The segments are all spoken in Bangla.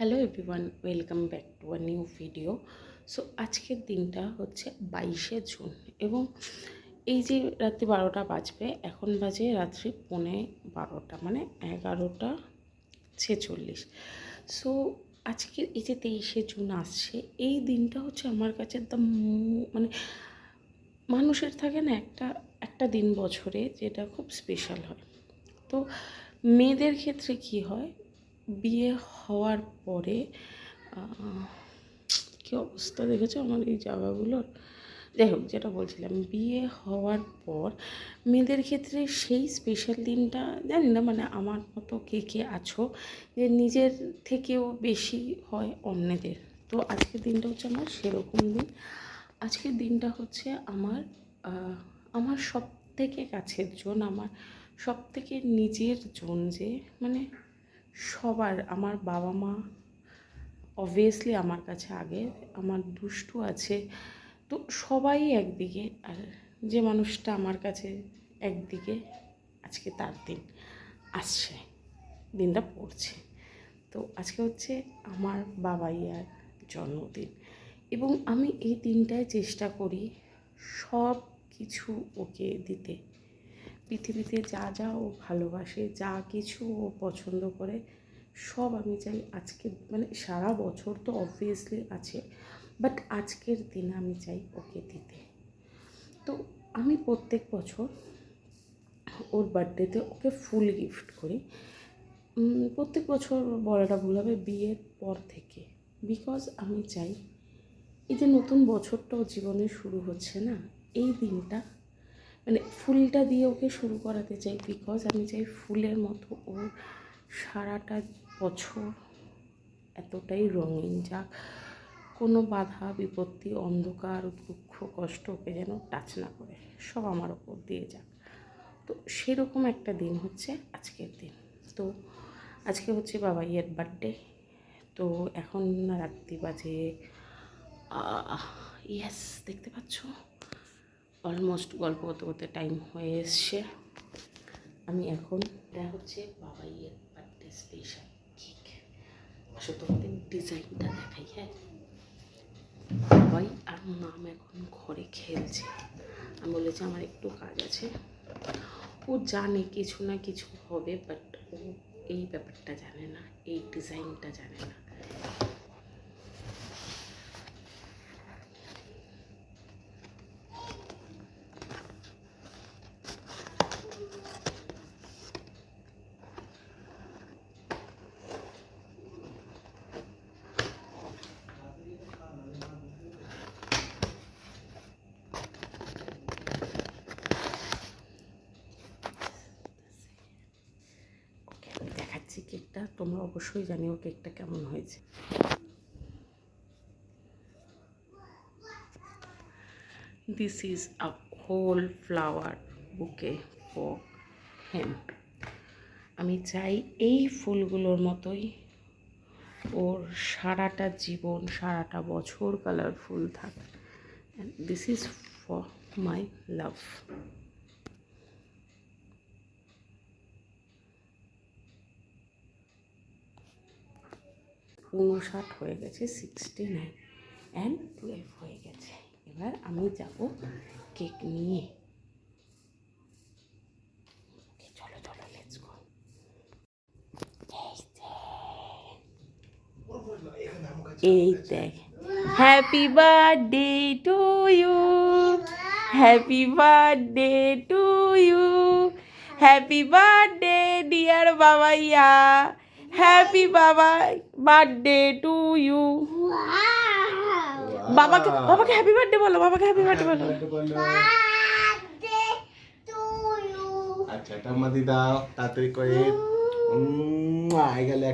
Hello everyone, welcome back to a new video. So আজকের দিনটা হচ্ছে 22শে জুন এবং এই যে রাত্রি 12টা বাজবে, এখন বাজে রাত্রি 11:15, মানে 11:46। সো আজকের এই যে 23শে জুন আসছে, এই দিনটা হচ্ছে আমার কাছে একদম মানে মানুষের থাকে না একটা একটা দিন বছরে যেটা খুব স্পেশাল হয়। তো মেয়েদের ক্ষেত্রে কি হয়, বিয়ে হওয়ার পরে কী অবস্থা দেখেছো আমার এই জায়গাগুলোর। যাই হোক, যেটা বলছিলাম, বিয়ে হওয়ার পর মেয়েদের ক্ষেত্রে সেই স্পেশাল দিনটা, জানি না মানে আমার মতো কে কে আছো যে নিজের থেকেও বেশি হয় অন্যদের। তো আজকের দিনটা হচ্ছে আমার সেরকম দিন। আজকের দিনটা হচ্ছে আমার আমার সব থেকে কাছের জন, আমার সব থেকে নিজের জন, যে মানে সবার, আমার বাবা মা অবভিয়াসলি আমার কাছে আগে, আমার দুষ্টু আছে, তো সবাই একদিকে, আর যে মানুষটা আমার কাছে একদিকে, আজকে তার দিন আসছে, দিনটা পড়ছে। তো আজকে হচ্ছে আমার বাবাইয়ার জন্মদিন এবং আমি এই দিনটায় চেষ্টা করি সব কিছু ওকে দিতে। পৃথিবীতে যা যা ও ভালোবাসে, যা কিছু ও পছন্দ করে, সব আমি চাই আজকে, মানে সারা বছর তো অবভিয়াসলি আছে, বাট আজকের দিন আমি চাই ওকে দিতে। তো আমি প্রত্যেক বছর ওর বার্থডেতে ওকে ফুল গিফট করি। প্রত্যেক বছর বলাটা ভুল হবে, বিয়ের পর থেকে, বিকজ আমি চাই এই যে নতুন বছরটাও জীবনে শুরু হচ্ছে না, এই দিনটা মানে ফুলটা দিয়ে ওকে শুরু করাতে চাই, বিকজ আমি চাই ফুলের মতো ও সারাটা বছর এতটাই রঙিন যাক, কোনো বাধা বিপত্তি, অন্ধকার, দুঃখ, কষ্ট ওকে যেন টাচ না করে, সব আমার ওপর দিয়ে যাক। তো সেরকম একটা দিন হচ্ছে আজকের দিন। তো আজকে হচ্ছে বাবাইয়ের বার্থডে। তো এখন রাত্রি বাজে, ইয়েস, দেখতে পাচ্ছ অলমোস্ট গল্প করতে করতে টাইম হয়ে এসছে। আমি এখন, এটা হচ্ছে বাবাইয়ের বার্থডে স্পেশাল কেক। আসলে তোমাদের ডিজাইনটা দেখাই। হ্যাঁ, বাবাই আর মাম এখন ঘরে খেলছে। আমি বলেছি আমার একটু কাজ আছে। ও জানে কিছু না কিছু হবে, বাট ও এই ব্যাপারটা জানে না, এই ডিজাইনটা জানে না। ওকে আমি দেখাচ্ছি কেকটা, তোমরা অবশ্যই জানিও কেকটা কেমন হয়েছে। This is a whole flower bouquet for him. আমি চাই এই ফুলগুলোর মতোই ওর সারাটা জীবন, সারাটা বছর কালারফুল থাকে। And this is for my love. 59 হয়ে গেছে, 69 অ্যান্ড 12 হয়ে গেছে। এবার আমি যাব কেক নিয়ে। চলো চলো, লেটস গো। এই দেখ, happy birthday to you, happy birthday to you, happy birthday dear বাবাইয়া, হ্যাপি বাবা বার্থডে টু ইউ। বাবাকে বাবাকে হ্যাপি বার্থডে বলো, বাবাকে হ্যাপি বার্থডে বলো। আচ্ছা টাম্মাদি দাও তাড়াতাড়ি করে। গেলে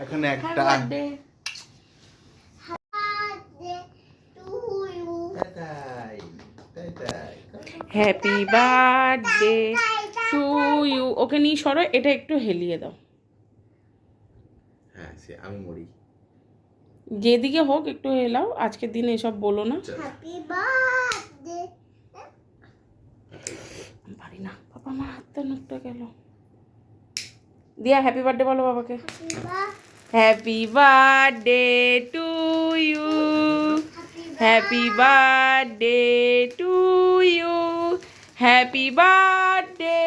এখানে একটা হ্যাপি বার্থডে টু ইউ। ওকে নিয়ে সরো, এটা একটু হেলিয়ে দাও। হ্যাঁ সে আমি মরি। যেদিকে হোক একটু হেলাও, আজকের দিনে এসব বলো না। Happy birthday. পারি না বাবা, আমার হাতটা নড়তে গেল। দিয়া হ্যাপি বার্থডে বলো বাবাকে। Happy birthday to you, happy birthday to you, happy birthday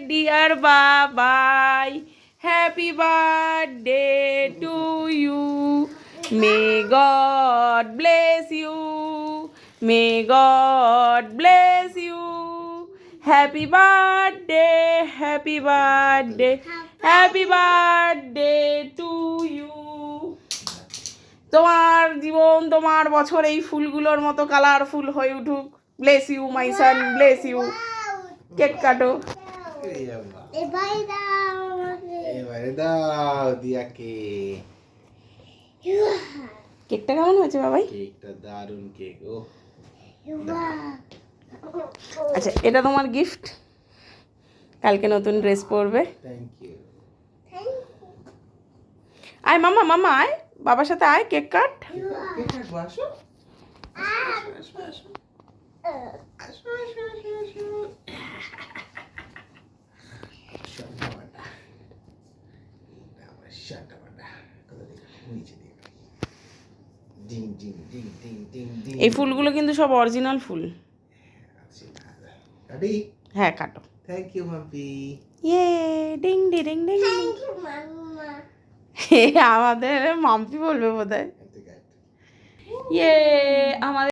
dear বাবাই, happy birthday to you, may god bless you, may god bless you, happy birthday, happy birthday, happy birthday to you. তোমার জীবন, তোমার বছর এই ফুলগুলোর মতো কালারফুল হয়ে উঠুক। Bless you my son, bless you. Cake কাটো। এবারে দাও আমাকে। এবারে দাও দিয়াকে। কেকটা কেমন হয়েছে বাবাই? কেকটা দারুণ কেক। ও আচ্ছা, এটা তোমার গিফট, কালকে নতুন ড্রেস পরবে। Thank you. আয় মামা, মামা আয়, বাবার সাথে আয়, কেক কাট। কেক কাটবো, আসো। আসো, আসো, আসো। আসো, আসো, আসো, আসো। শাটাবাটা। আমার শাটাবাটা। কোথা থেকে? নিচে দিয়ে। Ding ding ding ding ding ding. এই ফুলগুলো কিন্তু সব অরিজিনাল ফুল। কাটি। হ্যাঁ কাটো। Thank you Mampi. ইয়ে ডিং ডি ডিং ডিং। আমাদের মাম্পি বলবে বোধহয়। ইয়ে আমাদের